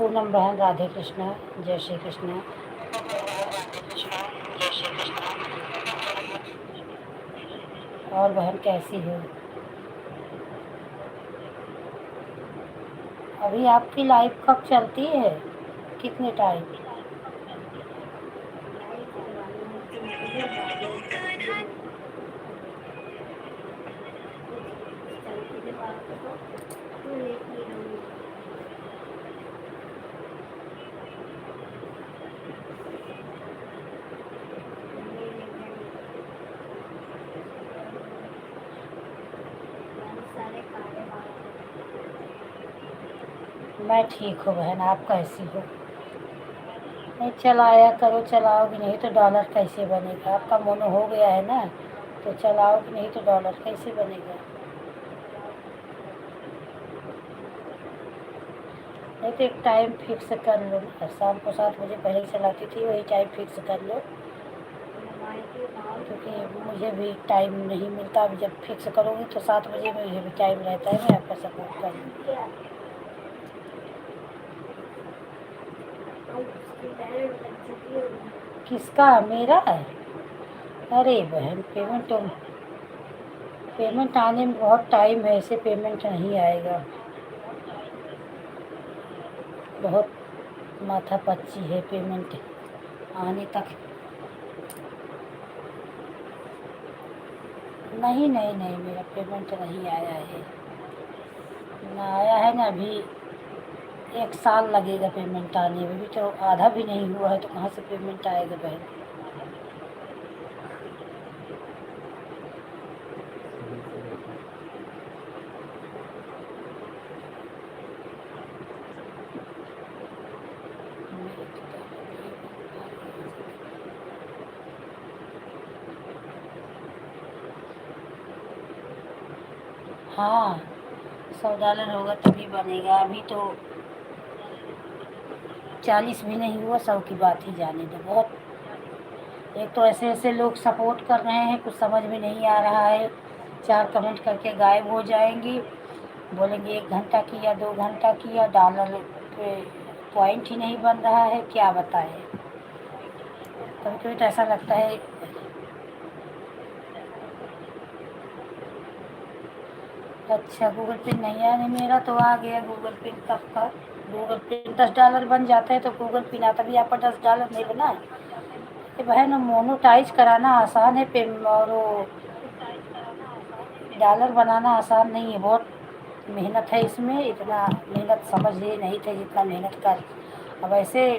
पूनम बहन, राधे कृष्णा, जय श्री कृष्णा। और बहन कैसी हो? अभी आपकी लाइव कब चलती है? कितने टाइम? मैं ठीक हूँ बहन, आप कैसी हो? नहीं चलाया करो, चलाओगी नहीं तो डॉलर कैसे बनेगा? आपका मोनो हो गया है ना, तो चलाओगी नहीं तो डॉलर कैसे बनेगा? नहीं तो एक टाइम फिक्स कर लो ना, शाम को 7 बजे पहले चलाती थी, वही टाइम फिक्स कर लो, क्योंकि मुझे भी टाइम नहीं मिलता। अभी जब फिक्स करोगी तो 7 बजे मुझे भी टाइम रहता है, मैं आपका सपोर्ट कर लूँगी। किसका? मेरा? अरे बहन, पेमेंट आने में बहुत टाइम है, ऐसे पेमेंट नहीं आएगा। बहुत माथा पच्ची है पेमेंट आने तक। नहीं नहीं नहीं, मेरा पेमेंट नहीं आया है, ना आया है ना अभी। 1 साल लगेगा पेमेंट आने में, भी तो आधा भी नहीं हुआ है, तो कहाँ से पेमेंट आएगा बहन? हाँ, $100 होगा तभी बनेगा। अभी तो 40 भी नहीं हुआ, 100 की बात ही जाने दो। बहुत, एक तो ऐसे ऐसे लोग सपोर्ट कर रहे हैं, कुछ समझ में नहीं आ रहा है। 4 कमेंट करके गायब हो जाएंगी, बोलेंगे 1 घंटा किया, 2 घंटा किया, डॉलर पे पॉइंट ही नहीं बन रहा है, क्या बताएं। कभी कभी तो ऐसा लगता है। अच्छा, गूगल पे नहीं आया? नहीं, मेरा तो आ गया गूगल पे कब का। गूगल पे $10 बन जाता है तो गूगल पे ना, तभी आपका $10 नहीं बना। ये बहन, मोनोटाइज कराना आसान है, पे और वो डॉलर बनाना आसान नहीं है, बहुत मेहनत है इसमें। इतना मेहनत समझ लिए नहीं थे जितना मेहनत कर। अब ऐसे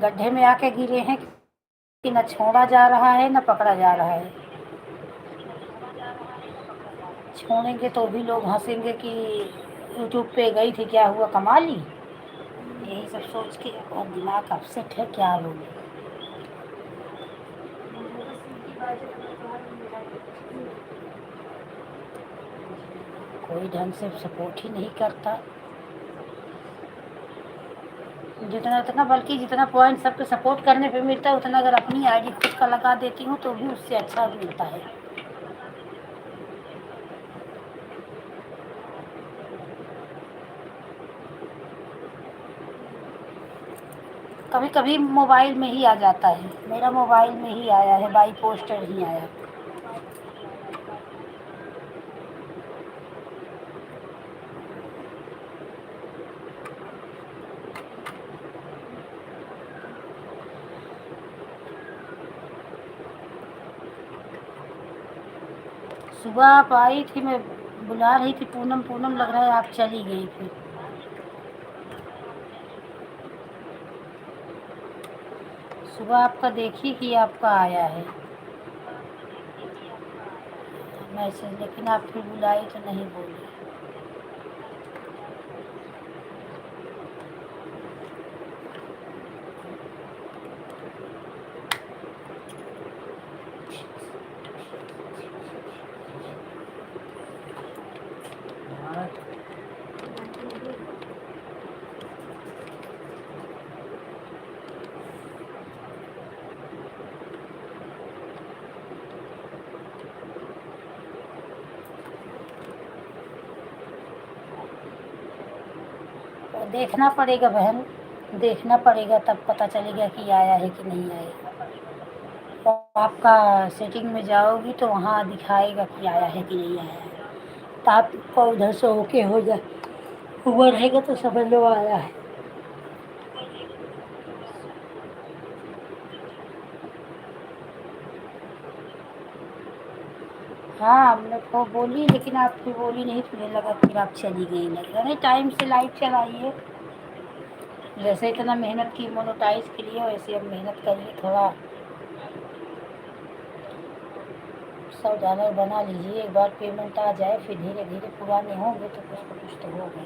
गड्ढे में आके गिरे हैं कि न छोड़ा जा रहा है न पकड़ा जा रहा है। छोड़ेंगे तो भी लोग हंसेंगे कि यूट्यूब पे गई थी, क्या हुआ, कमा ली। यही सब सोच के और दिमाग अपसेट है, क्या बोले। कोई ढंग से सपोर्ट ही नहीं करता। जितना जितना बल्कि जितना पॉइंट सबके सपोर्ट करने पे मिलता है, उतना अगर अपनी आईडी खुद का लगा देती हूँ तो भी उससे अच्छा मिलता है। कभी कभी मोबाइल में ही आ जाता है, मेरा मोबाइल में ही आया है, बाई पोस्टर ही आया। सुबह आप आई थी, मैं बुला रही थी, पूनम पूनम, लग रहा है आप चली गई फिर। सुबह आपका देखी कि आपका आया है मैसेज, लेकिन आप फिर बुलाई तो नहीं बोली। देखना पड़ेगा बहन, देखना पड़ेगा तब पता चलेगा कि आया है कि नहीं आया। तो आपका सेटिंग में जाओगी तो वहाँ दिखाएगा कि आया है कि नहीं आया है। तो आपको उधर से ओके हो जाए, हुआ रहेगा तो समझ लो आया है। हाँ मैं तो बोली, लेकिन आप फिर बोली नहीं, मुझे लगा फिर आप चली गई। लग रहा नहीं, टाइम से लाइव चलाइए। जैसे इतना मेहनत की मोनोटाइज के लिए, वैसे अब मेहनत करिए थोड़ा। $100 बना लीजिए, एक बार पेमेंट आ जाए फिर धीरे धीरे पुराने होंगे तो कुछ न कुछ तो होगा।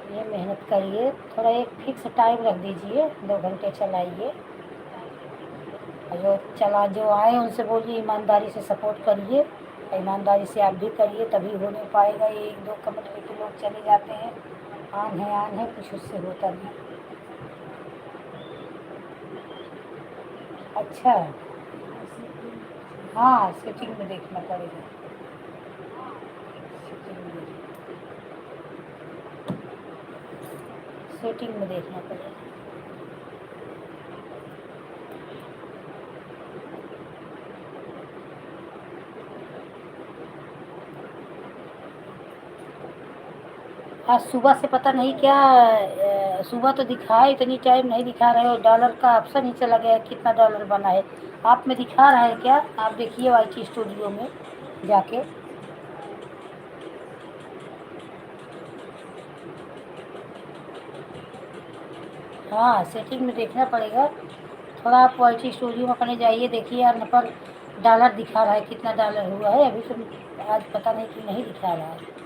ये मेहनत करिए थोड़ा, एक फिक्स टाइम रख दीजिए, 2 घंटे चलाइए। और जो आए उनसे बोलिए ईमानदारी से सपोर्ट करिए, ईमानदारी से आप भी करिए, तभी हो नहीं पाएगा। ये 1-2 कमेंट लेके लोग चले जाते हैं, आन है कुछ उससे होता नहीं। अच्छा, हाँ सेटिंग में देखना पड़ेगा। सेटिंग में सेटिंग में देखना पड़ेगा। आज सुबह से पता नहीं क्या, सुबह तो दिखा, इतनी टाइम नहीं दिखा रहे हो। डॉलर का ऑप्शन ही चला गया, कितना डॉलर बना है आप में दिखा रहा है क्या? आप देखिए वाईटी स्टूडियो में जाके। हाँ सेटिंग में देखना पड़ेगा थोड़ा। आप वाईटी स्टूडियो में अपने जाइए, देखिए यार, न पर डॉलर दिखा रहा है, कितना डॉलर हुआ है अभी तो। आज पता नहीं क्यों नहीं दिखा रहा है।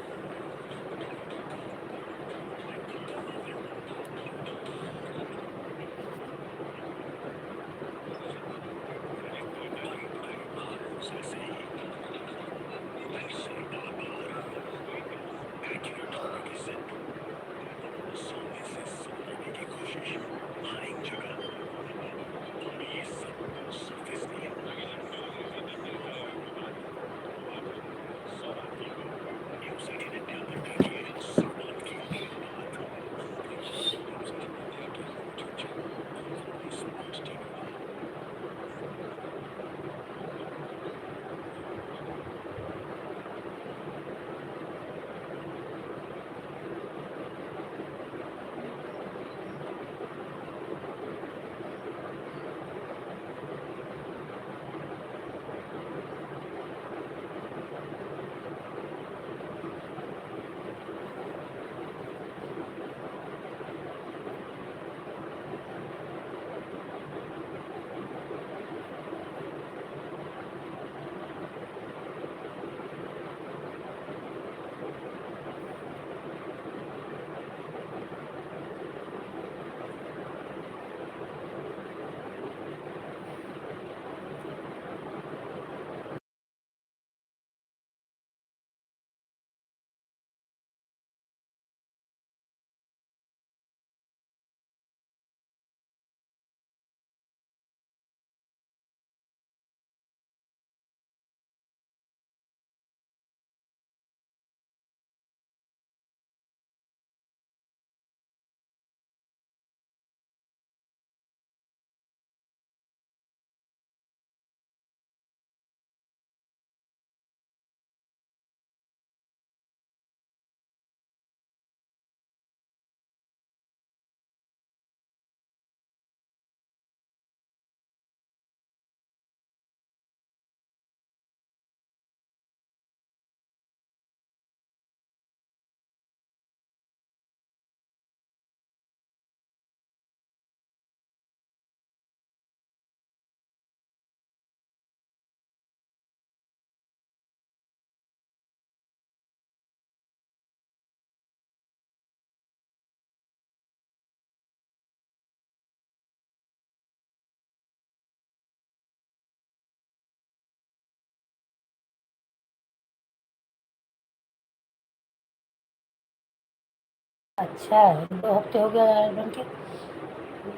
अच्छा है, 2 हफ्ते हो गया डॉलर बन के,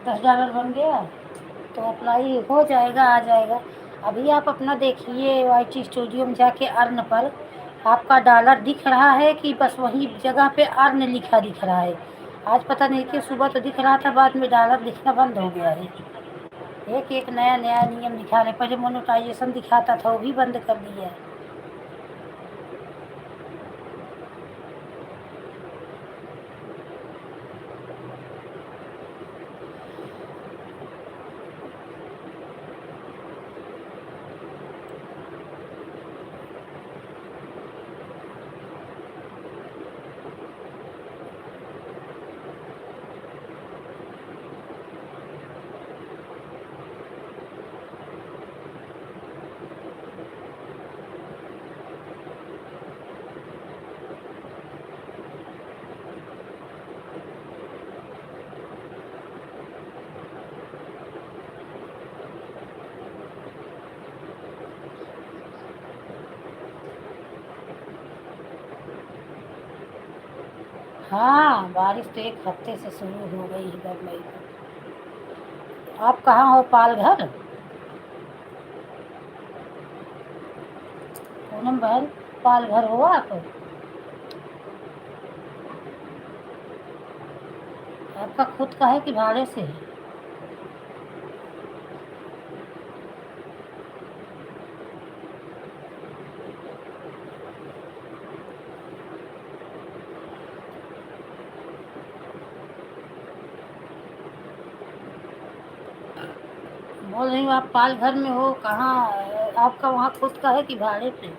$10 बन गया। तो अप्लाई हो जाएगा, आ जाएगा। अभी आप अपना देखिए वाईटी स्टूडियो में जाके अर्न पर आपका डॉलर दिख रहा है कि बस वही जगह पे अर्न लिखा दिख रहा है। आज पता नहीं कि सुबह तो दिख रहा था, बाद में डॉलर दिखना बंद हो गया है। एक एक नया नया नियम दिखा रहे, पहले मोनेटाइजेशन दिखाता था, वो भी बंद कर दिया है। हाँ, बारिश तो 1 हफ्ते से शुरू हो गई है बम्बई में। आप कहाँ हो, पालघर? पूनम बहन, पालघर हो आप? आपका खुद का है कि भाड़े से है? बोल रही हूँ आप पालघर में हो कहाँ? आपका वहाँ खुद का है कि भाड़े पे?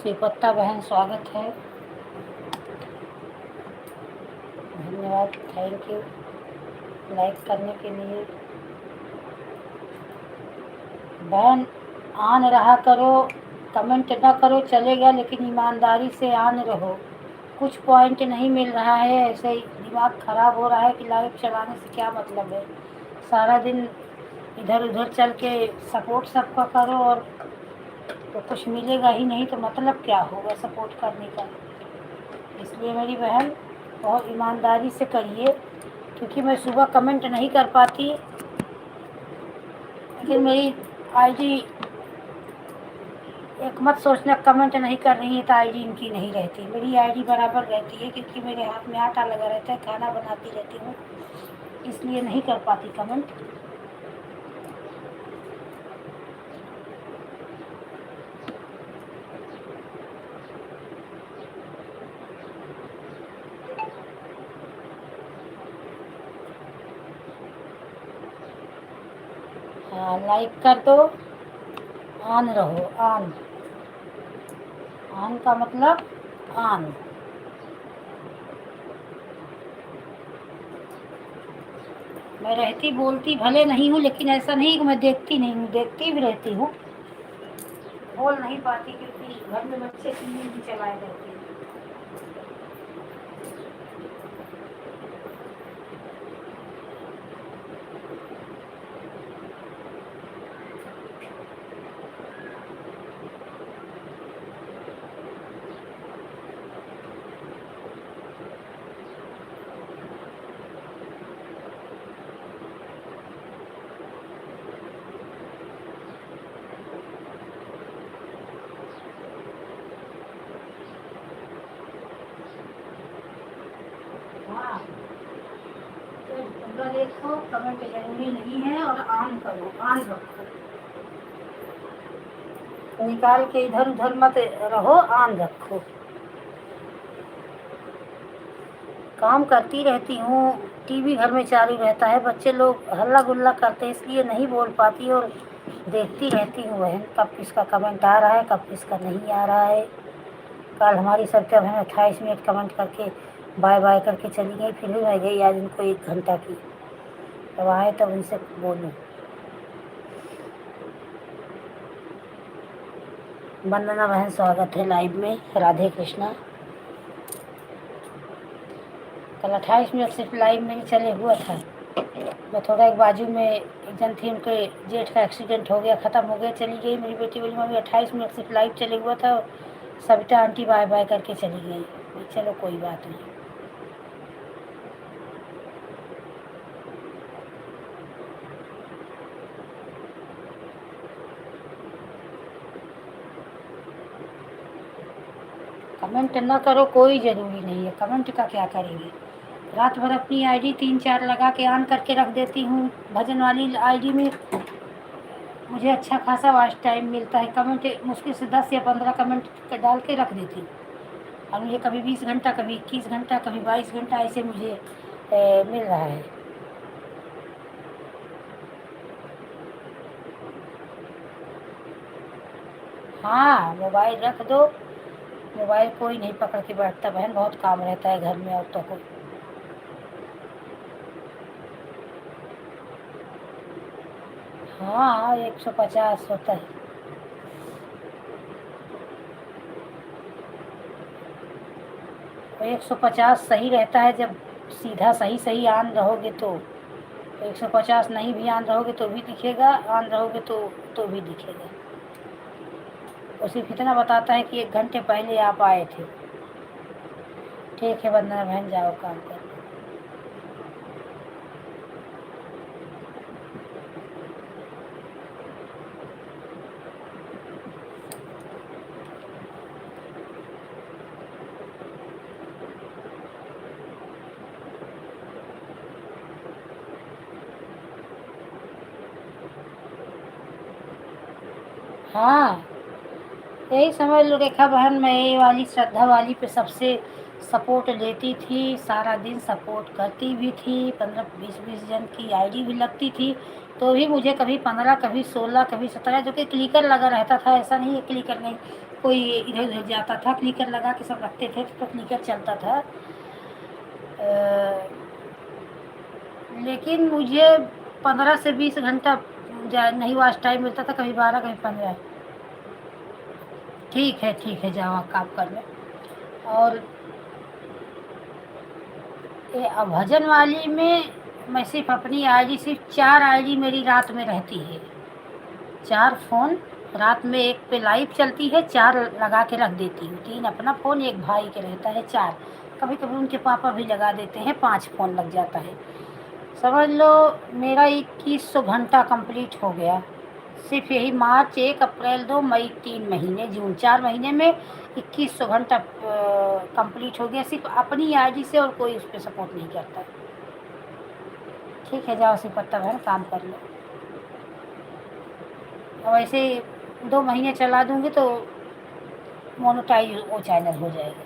श्रीपत्ता बहन स्वागत है, धन्यवाद, थैंक यू लाइक करने के लिए। बहन आन रहा करो, कमेंट ना करो चलेगा, लेकिन ईमानदारी से आन रहो। कुछ पॉइंट नहीं मिल रहा है, ऐसे ही दिमाग ख़राब हो रहा है कि लाइव चलाने से क्या मतलब है। सारा दिन इधर उधर चल के सपोर्ट सबका करो और तो कुछ मिलेगा ही नहीं, तो मतलब क्या होगा सपोर्ट करने का। इसलिए मेरी बहन बहुत ईमानदारी से करिए, क्योंकि मैं सुबह कमेंट नहीं कर पाती, लेकिन मेरी आईडी एक मत सोचना कमेंट नहीं कर रही है तो आईडी इनकी नहीं रहती, मेरी आईडी बराबर रहती है, क्योंकि मेरे हाथ में आटा लगा रहता है, खाना बनाती रहती हूँ, इसलिए नहीं कर पाती कमेंट। हाँ लाइक कर दो, ऑन रहो, ऑन, ऑन का मतलब ऑन। मैं रहती बोलती भले नहीं हूँ, लेकिन ऐसा नहीं कि मैं देखती नहीं हूँ, देखती भी रहती हूँ, बोल नहीं पाती क्योंकि घर में बच्चे टीवी भी चलाए रहते हैं। हाँ तो देखो, कमेंट जरूरी नहीं है, और ऑन करो, ऑन रखो, निकाल के इधर उधर मत रहो, ऑन रखो। काम करती रहती हूँ, टीवी घर में चालू रहता है, बच्चे लोग हल्ला गुल्ला करते हैं, इसलिए नहीं बोल पाती, और देखती रहती हूँ बहन कब किसका कमेंट आ रहा है, कब किसका नहीं आ रहा है। कल हमारी सबके बहन 28 मिनट कमेंट करके बाय बाय करके चली गई, फिर भी मैं गई आज उनको 1 घंटा की, तब आए तब उनसे बोलूँ। वंदना बहन स्वागत है लाइव में, राधे कृष्णा। कल 28 मिनट सिर्फ लाइव में ही चले हुआ था। मैं थोड़ा एक बाजू में एक जन थी, उनके जेठ का एक्सीडेंट हो गया, ख़त्म हो गया, चली गई। मेरी बेटी बोली मम्मी 28 मिनट सिर्फ लाइव चले हुआ था, सविता आंटी बाय बाय करके चली गई। चलो कोई बात नहीं। कमेंट ना करो, कोई ज़रूरी नहीं है, कमेंट का क्या करेंगे। रात भर अपनी आईडी 3-4 लगा के ऑन करके रख देती हूँ, भजन वाली आईडी में मुझे अच्छा खासा वॉच टाइम मिलता है। कमेंट मुश्किल से 10 या 15 कमेंट डाल के रख देती हूँ, और मुझे कभी 20 घंटा, कभी 21 घंटा, कभी 22 घंटा ऐसे मुझे मिल रहा है। हाँ मोबाइल रख दो, मोबाइल कोई नहीं पकड़ के बैठता बहन, बहुत काम रहता है घर में औरतों को। हाँ 150 होता है। तो 150 सही रहता है, जब सीधा सही सही ऑन रहोगे तो 150 नहीं भी ऑन रहोगे तो भी दिखेगा, ऑन रहोगे तो भी दिखेगा। वो सिर्फ इतना बताता है कि 1 घंटे पहले आप आए थे। ठीक है वंदना बहन, जाओ काम कर। हाँ यही समझ लो रेखा बहन, मैं ये वाली श्रद्धा वाली पे सबसे सपोर्ट लेती थी, सारा दिन सपोर्ट करती भी थी, 15-20 जन की आईडी भी लगती थी, तो भी मुझे कभी 15, कभी 16, कभी 17, जो कि क्लिकर लगा रहता था, ऐसा नहीं है क्लिकर नहीं, कोई इधर उधर जाता था, क्लिकर लगा के सब रखते थे तो क्लिकर चलता था। लेकिन मुझे 15 से 20 घंटा नहीं वॉच टाइम मिलता था, कभी 12, कभी 15। ठीक है, जाओ आप काम कर लो। और ये भजन वाली में मैं सिर्फ अपनी आईडी, सिर्फ 4 आईडी मेरी रात में रहती है। 4 फ़ोन रात में, एक पे लाइव चलती है, 4 लगा के रख देती हूँ। 3 अपना फ़ोन, एक भाई के रहता है, 4। कभी कभी उनके पापा भी लगा देते हैं, 5 फ़ोन लग जाता है। समझ लो मेरा 2100 घंटा कंप्लीट हो गया। सिर्फ यही मार्च 1, अप्रैल 2, मई 3 महीने, जून 4 महीने में 2100 घंटा कंप्लीट हो गया, सिर्फ अपनी आईडी से, और कोई उस पर सपोर्ट नहीं करता। ठीक है, जाओ सिपत्ता बहन काम कर लो। और ऐसे 2 महीने चला दूँगी तो मोनेटाइज वो चैनल हो जाएगा।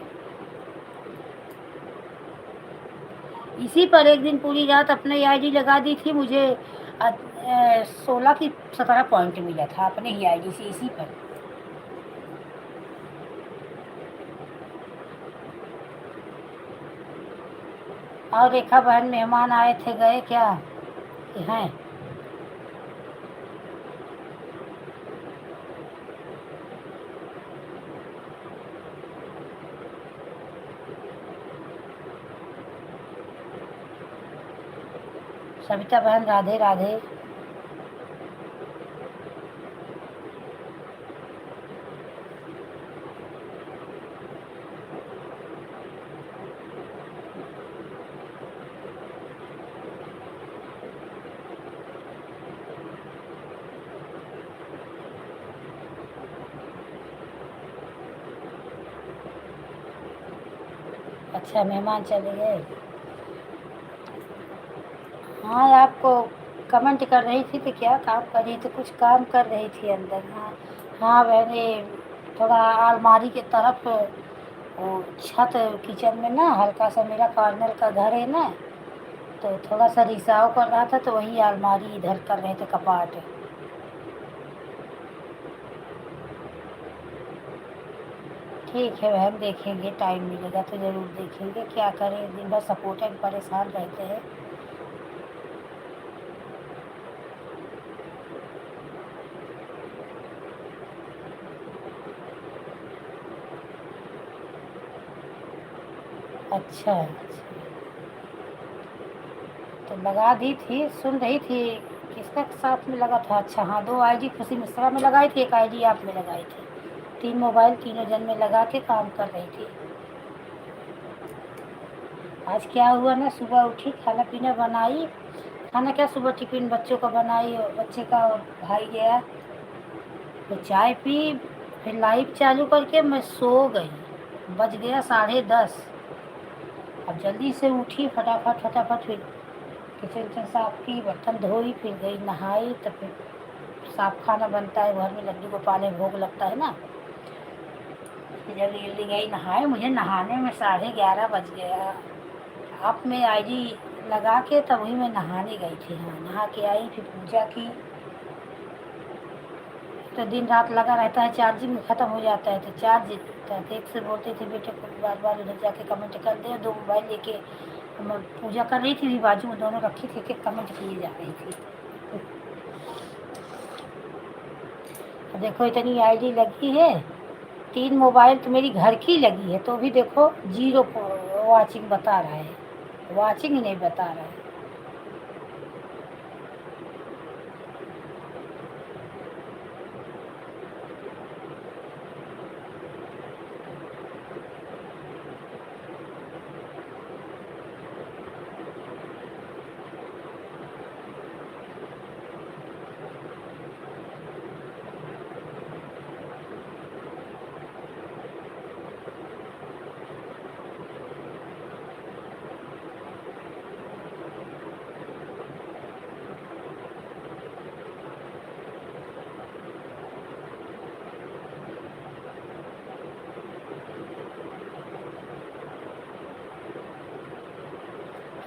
इसी पर एक दिन पूरी रात अपने आईडी लगा दी थी, मुझे 16 की 17 पॉइंट मिला था अपने ही आईडी से, इसी पर। और रेखा बहन मेहमान आए थे, गए क्या? कि हैं? सविता बहन राधे राधे। अच्छा, मेहमान चले गए। हाँ, आपको कमेंट कर रही थी तो क्या काम कर रही थी? कुछ काम कर रही थी अंदर। हाँ हाँ मैंने थोड़ा अलमारी के तरफ, वो छत किचन में ना, हल्का सा मेरा कॉर्नर का घर है ना, तो थोड़ा सा रिसाव कर रहा था, तो वही अलमारी इधर कर रहे थे, कपाट। ठीक है बहन, देखेंगे, टाइम मिलेगा तो ज़रूर देखेंगे। क्या करें, दिन भर सपोर्टेड परेशान रहते हैं। अच्छा अच्छा, तो लगा दी थी, सुन रही थी। किसका साथ में लगा था? अच्छा हाँ, 2 आईडी खुशी मिश्रा में लगाई थी, एक आईडी आप में लगाई थी। 3 मोबाइल तीनों जन में लगा के काम कर रही थी। आज क्या हुआ ना, सुबह उठी, खाना पीना बनाई। खाना क्या, सुबह टिफिन बच्चों का बनाई, और बच्चे का, और भाई गया तो चाय पी, फिर लाइट चालू करके मैं सो गई। बज गया 10:30। अब जल्दी से उठी, फटाफट फटाफट, फिर किचन विचन साफ की, बर्तन धोई, फिर गई नहाई, तो फिर साफ खाना बनता है घर में, लड्डू गोपाल में भोग लगता है ना। फिर जल्दी जल्दी गई नहाए, मुझे नहाने में 11:30 बज गया। आप में आईडी लगा के तब वही मैं नहाने गई थी। हाँ, नहा के आई, फिर पूजा की। तो दिन रात लगा रहता है, चार्जिंग ख़त्म हो जाता है तो चार्ज। तो देख से बोलते थे बेटे को बार बार उधर जाके कमेंट कर दे। 2 मोबाइल लेके मैं पूजा कर रही थी, बाजू में दोनों रखी थी, कि कमेंट किए जा रही थी। देखो इतनी आईडी लगी है, 3 मोबाइल तो मेरी घर की लगी है, तो भी देखो 0 वॉचिंग बता रहा है, वॉचिंग ही नहीं बता रहा है।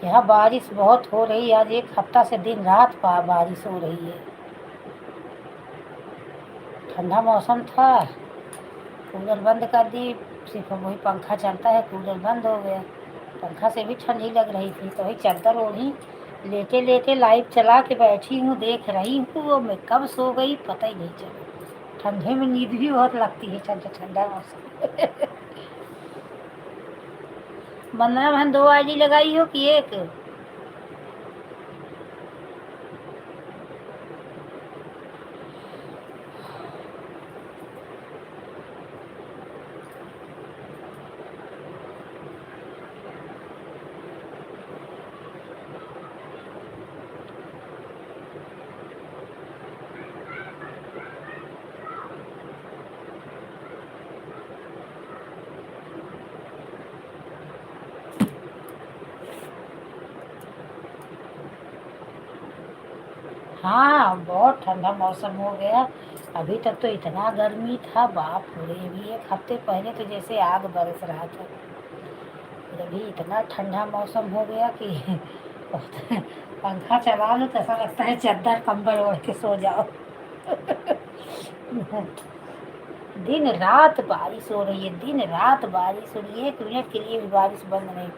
यहाँ बारिश बहुत हो रही है, आज एक हफ्ता से दिन रात बारिश हो रही है। ठंडा मौसम था, कूलर बंद कर दी, सिर्फ वही पंखा चलता है, कूलर बंद हो गया। पंखा से भी ठंडी लग रही थी, तो वही चादर ओढ़ी, लेटे लेटे लाइट चला के बैठी हूँ, देख रही हूँ। वो मैं कब सो गई पता ही नहीं चला। ठंडे में नींद भी बहुत लगती है, ठंडा ठंडा मौसम। वंदना बहन 2 आईडी लगाई हो कि एक? हाँ, बहुत ठंडा मौसम हो गया। अभी तक तो इतना गर्मी था, बाप रे! अभी एक हफ्ते पहले तो जैसे आग बरस रहा था। फिर अभी इतना ठंडा मौसम हो गया कि पंखा चला लो तो ऐसा लगता है चादर कंबल ओढ़ के सो जाओ। दिन रात बारिश हो रही है, दिन रात बारिश हो रही है, 1 मिनट के लिए भी बारिश बंद नहीं।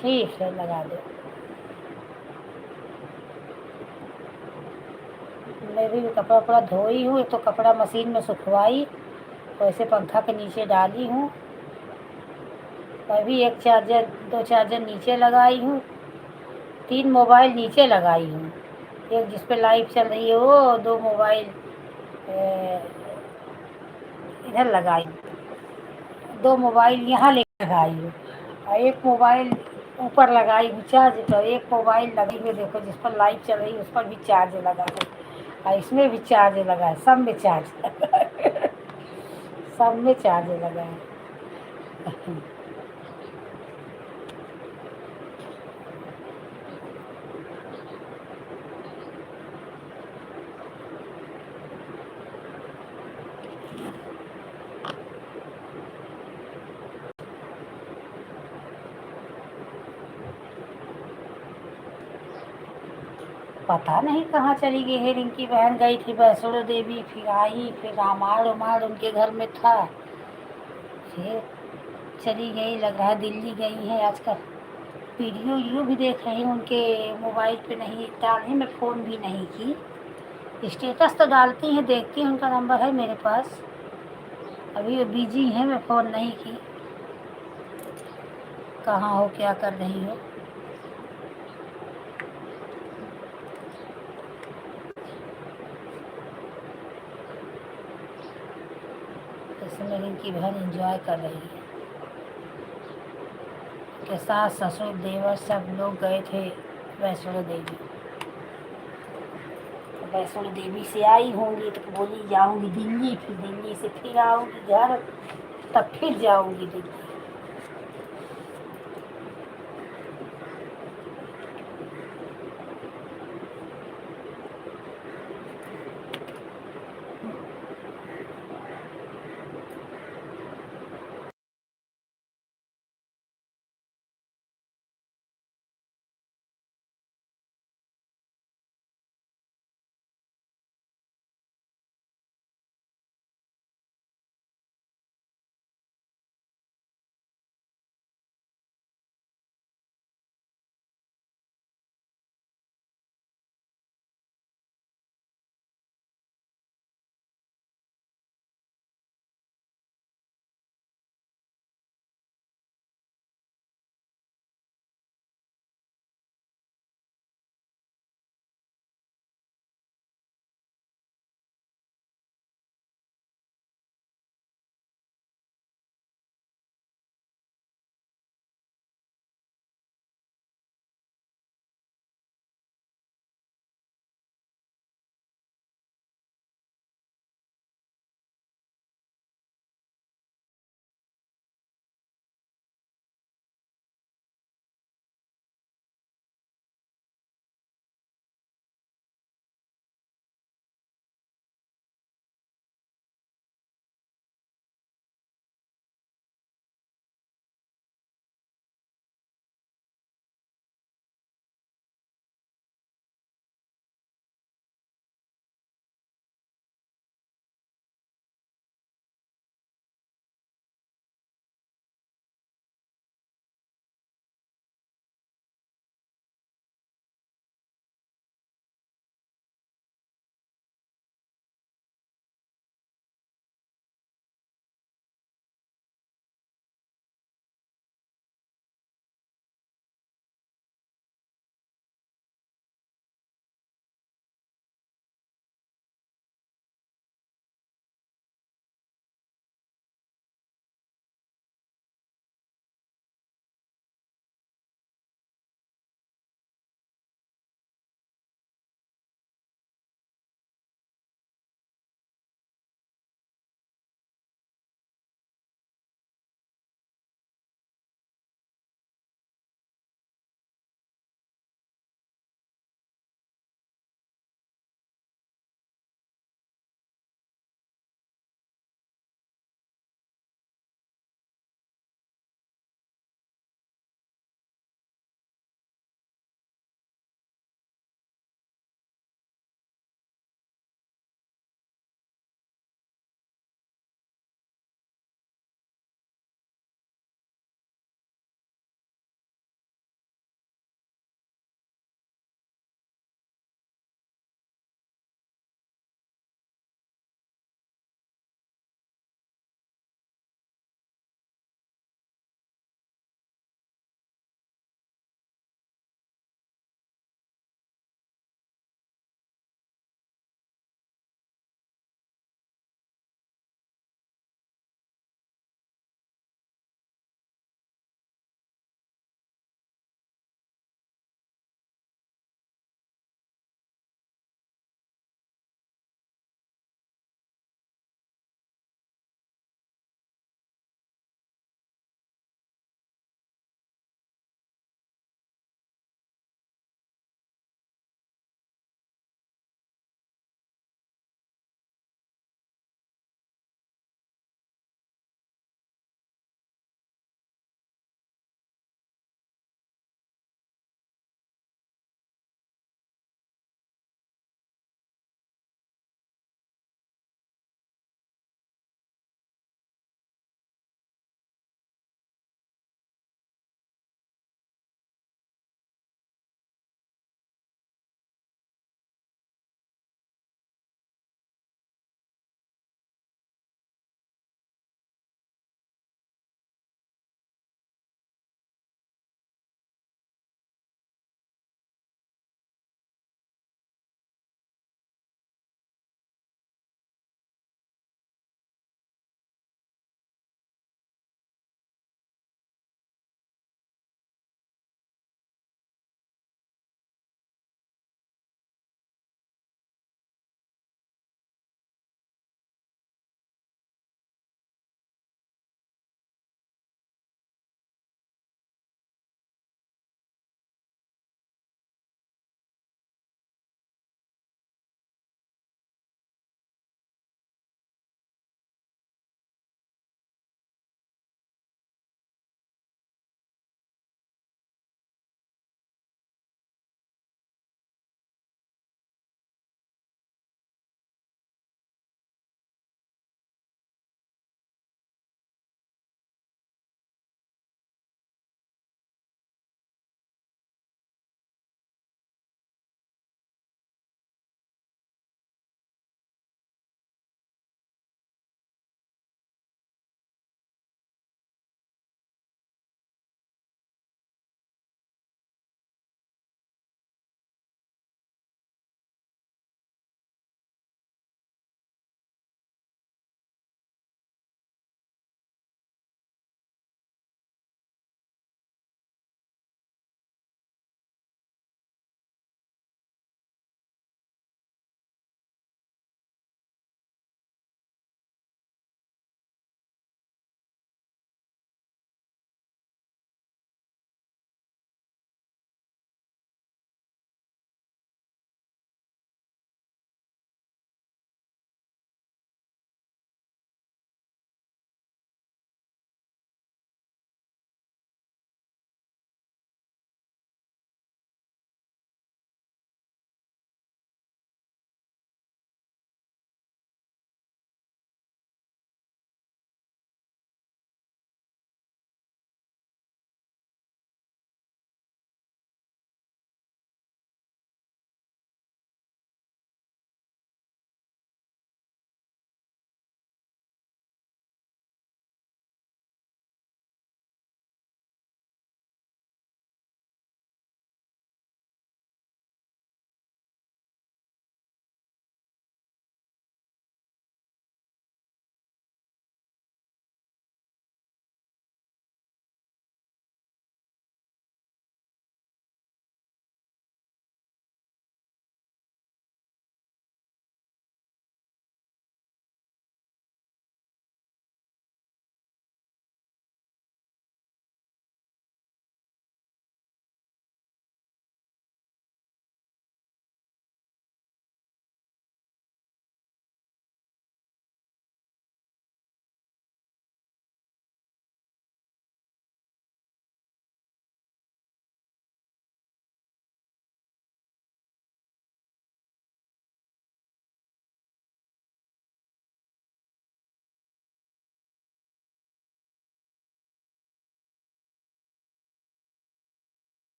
ठीक है, लगा दो। मैं भी कपड़ा वपड़ा धोई हूँ, एक तो कपड़ा मशीन में सुखवाई, वैसे पंखा के नीचे डाली हूँ। मैं भी एक चार्जर 2 चार्जर नीचे लगाई हूँ, 3 मोबाइल नीचे लगाई हूँ। एक जिस पे लाइट चल रही है वो, 2 मोबाइल इधर लगाई, 2 मोबाइल यहाँ लेकर लगाई हूँ, और एक मोबाइल ऊपर लगाई हूँ चार्ज। तो एक मोबाइल लगी हुई देखो, जिस पर लाइट चल रही है उस पर भी चार्ज लगा है, और इसमें भी चार्ज लगा है, सब में चार्ज लगा है। सब में चार्ज लगा है। पता नहीं कहाँ चली गई है रिंकी बहन, गई थी वैष्णो देवी, फिर आई, फिर रामायण उमायण उनके घर में था, फिर चली गई, लग रहा है दिल्ली गई है आजकल। वीडियो वीडियो भी देख रही हूँ उनके मोबाइल पे, नहीं डाली, मैं फ़ोन भी नहीं की। स्टेटस तो डालती हैं, देखती हूँ, उनका नंबर है मेरे पास। अभी वो बिजी हैं, मैं फ़ोन नहीं की। कहाँ हो, क्या कर रही हो? इसमें इनकी बहन एंजॉय कर रही है, के सास ससुर देवर सब लोग गए थे वैष्णो देवी। वैष्णो देवी से आई होंगी तो बोली जाऊंगी दिल्ली, फिर दिल्ली से फिर आऊंगी घर, तब फिर जाऊंगी दिल्ली।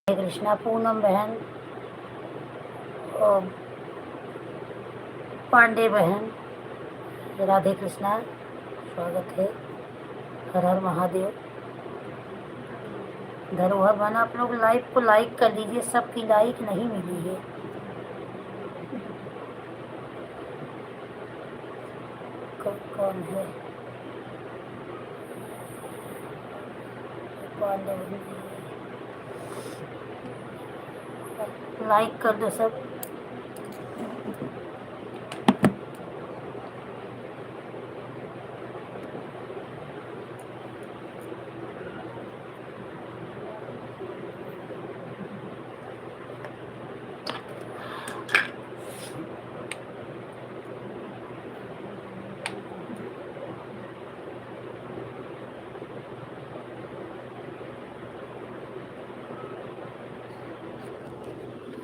कृष्णा पूनम बहन, और पांडे बहन, राधे कृष्णा, स्वागत है। हर हर महादेव। धरोहर बहन, आप लोग लाइव को लाइक कर दीजिए, सबकी लाइक नहीं मिली है। कौन है? पांडे बहन, लाइक कर दो सब।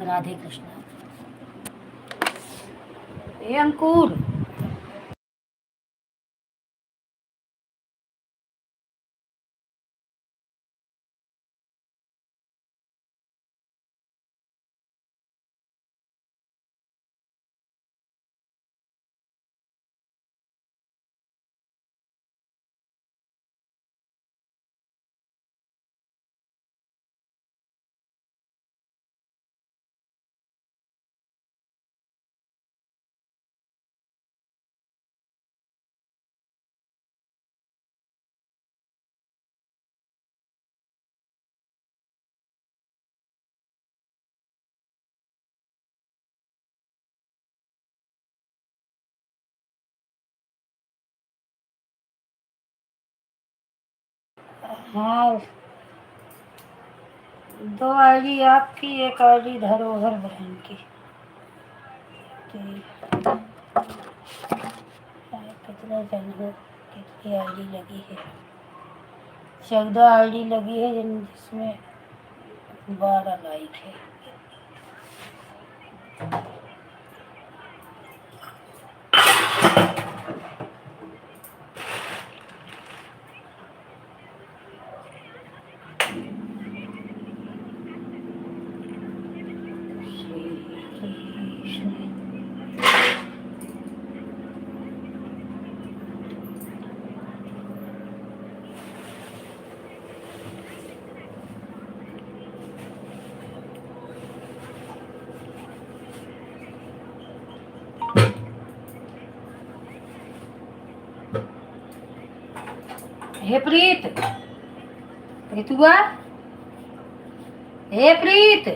राधे कृष्णा। ए अंकुर, हाँ, 2 आईडी आपकी, एक आईडी धरोहर बहन की। कितने जन हो, कितनी आईडी लगी है? 14 आईडी लगी है, जिसमें 12 लाइक है। हे प्रीत, प्रीतुआ, हे प्रीत,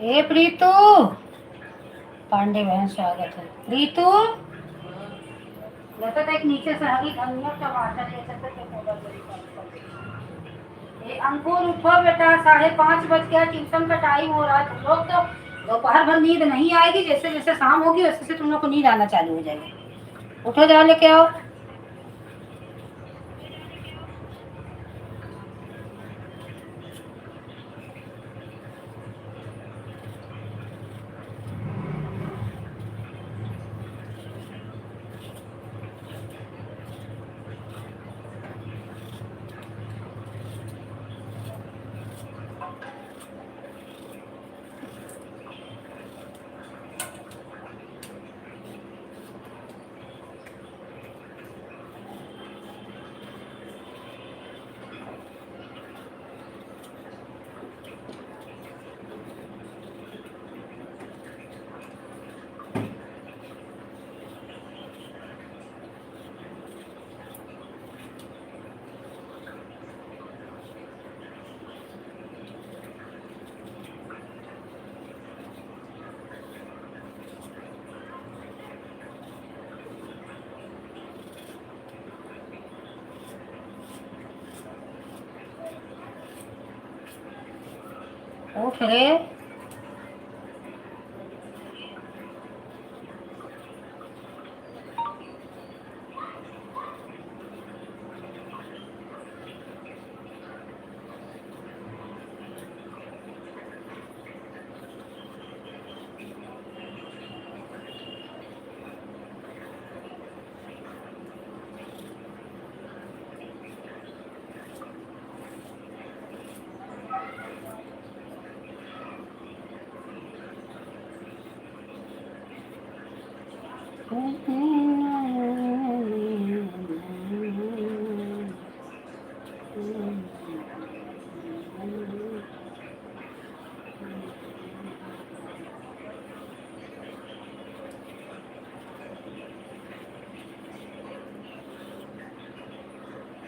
ए प्रीतू, पांडे बहन स्वागत है। प्रीतू जैसे तो एक नीचे से हरी धनिया टमाटर ले सकते थे पाउडर वाली कर दे। ये अंकुर उठो बेटा, 5:30 बज गया, ट्यूशन का टाइम हो रहा है। तुम लोग तो दोपहर भर नींद नहीं आएगी, जैसे जैसे शाम होगी वैसे वैसे तुम लोग को नींद आना चालू हो जाएगी। उठो जाओ लेके आओ। उठ रे।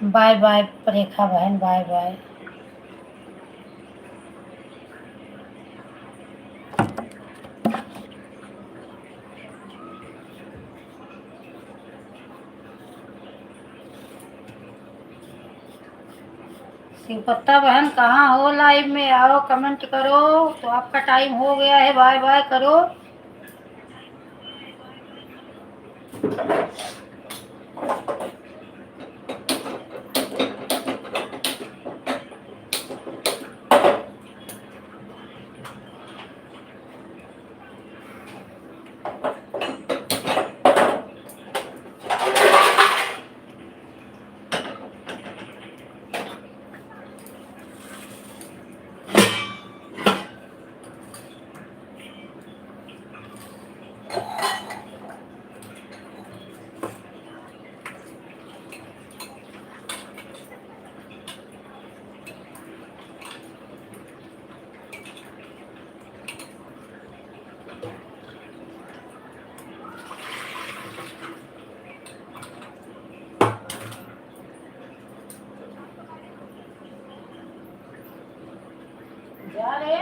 बाय बाय रेखा बहन, बाय बाय। शिवपत्ता बहन कहाँ हो? लाइव में आओ, कमेंट करो। तो आपका टाइम हो गया है, बाय बाय करो। जा रे।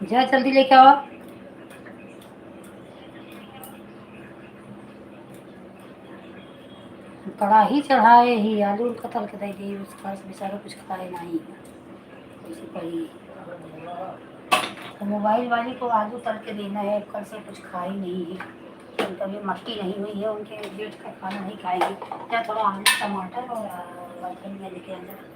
जा जल्दी लेके आओ। कढ़ाई चढ़ाए ही, आलू का तल के दे दी, उसका बेचारा कुछ खाए नहीं, उसी पर ही। तो मोबाइल वाली को आलू तल के देना है, कल से कुछ खाई नहीं है। उनका भी मट्टी नहीं हुई है, उनके पेट का खाना नहीं खाएगी। या थोड़ा आलू टमाटर और बर्तन में लेके अंदर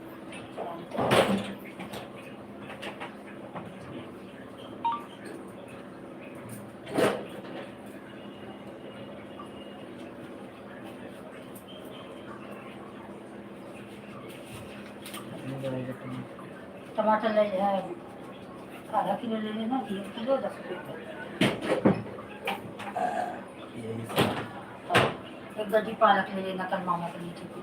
टमाटर ले जाए, आधा किलो ले लेना, 1 किलो 10 रुपये। यही सब। एक गड्डी पालक ले लेना कल मामा के नीचे की।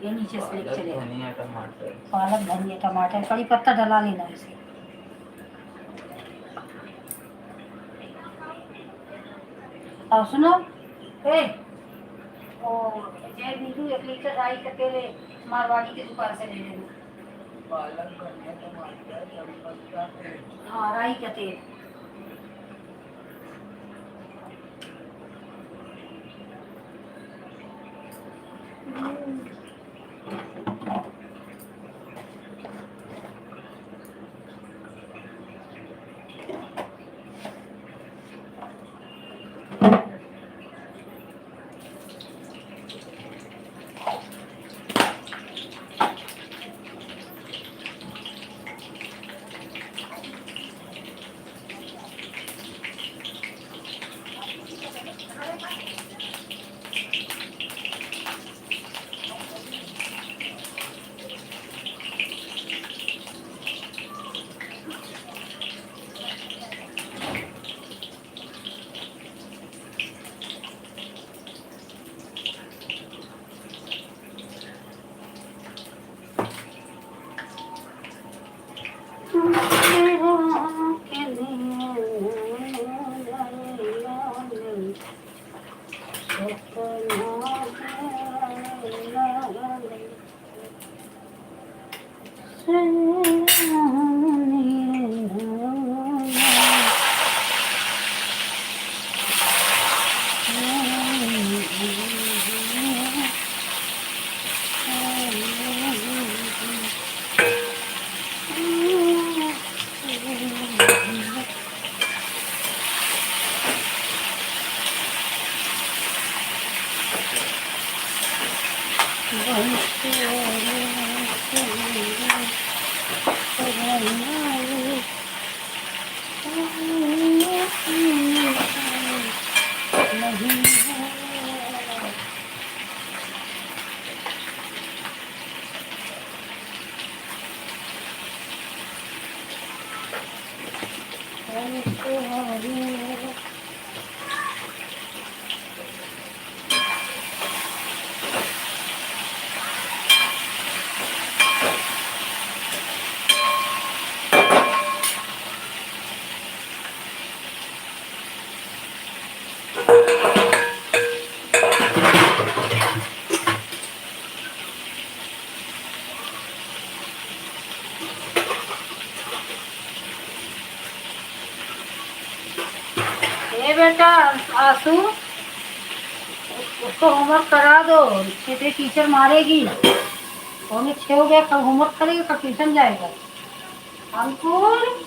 ये नीचे से लेके पालक चलेगा। धनिया टमाटर। पालक धनिया टमाटर कड़ी पत्ता डला लेना इसे। और सुनो, ए ओ जय बिंदु 1 लीटर राई का तेल मारवाड़ी की दुकान से ले लेना। पालक धनिया टमाटर कड़ी पत्ता तेल। हाँ राई का तेल। बेटा आंसू उसको होमवर्क करा दो, नहीं टीचर मारेगी। पौने 6 हो गया, कल होमवर्क करेगा, कल ट्यूशन जाएगा। अंकुर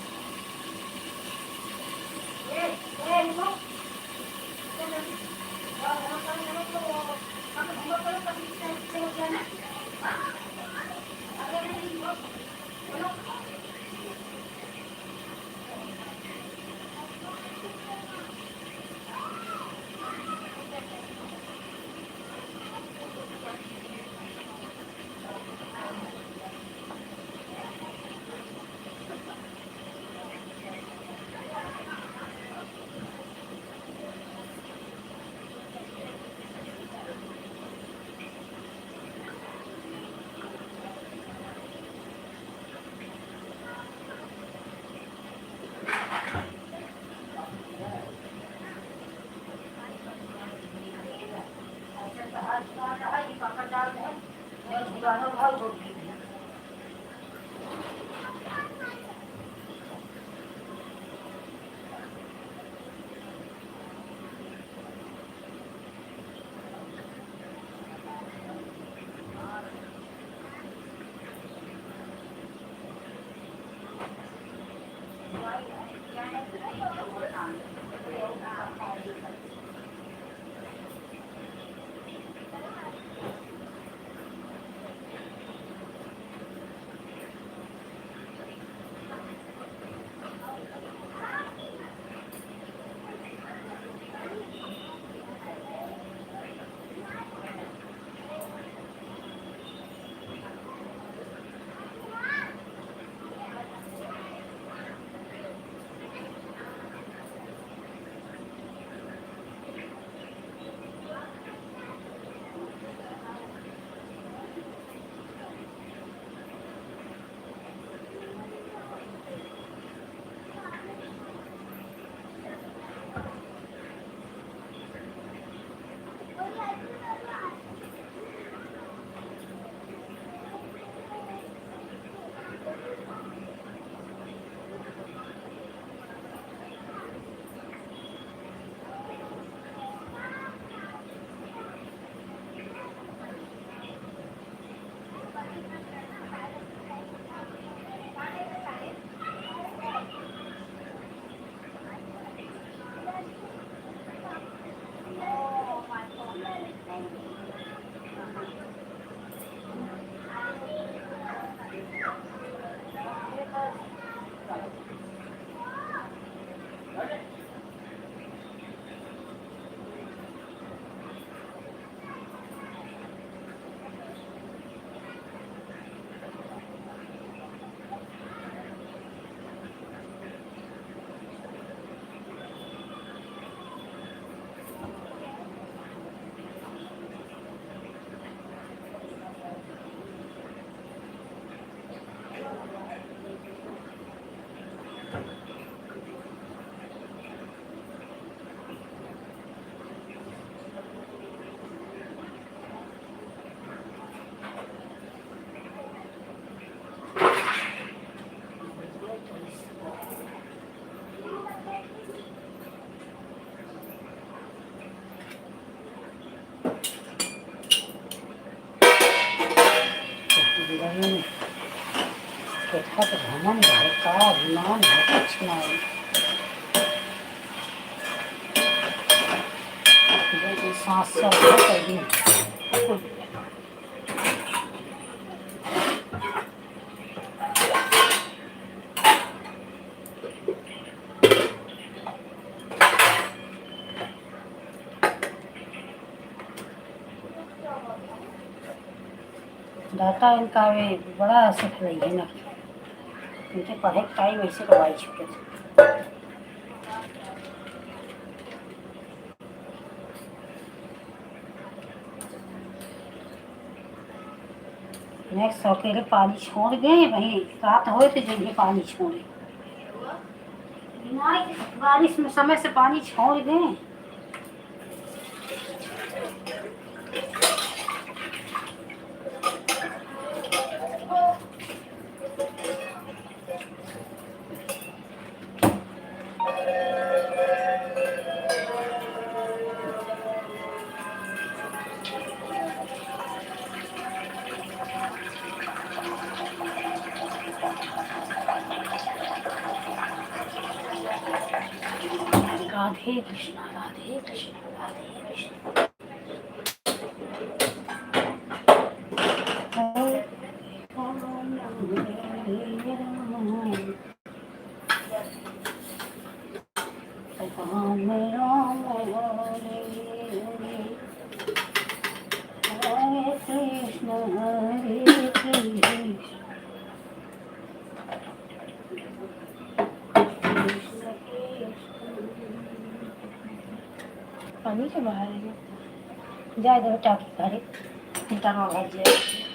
नहीं केतना तो घमंड है का अभिमान है कुछ नहीं जो सांस चल रहा है डाटा इनका वे बड़ा असर रही है ना इनके पढ़ाई का टाइम ऐसे करवाई छुटे नेक्स्ट अकेले पानी छोड़ गए वहीं रात हो तो जल्दी पानी छोड़े बारिश में समय से पानी छोड़ गए राधे कृष्णा राधे कृष्णा राधे कृष्णा हरे कृष्ण हरे कृष्ण पानी के बाहर है जाए दो टाकी करे इंटरवा भर जाए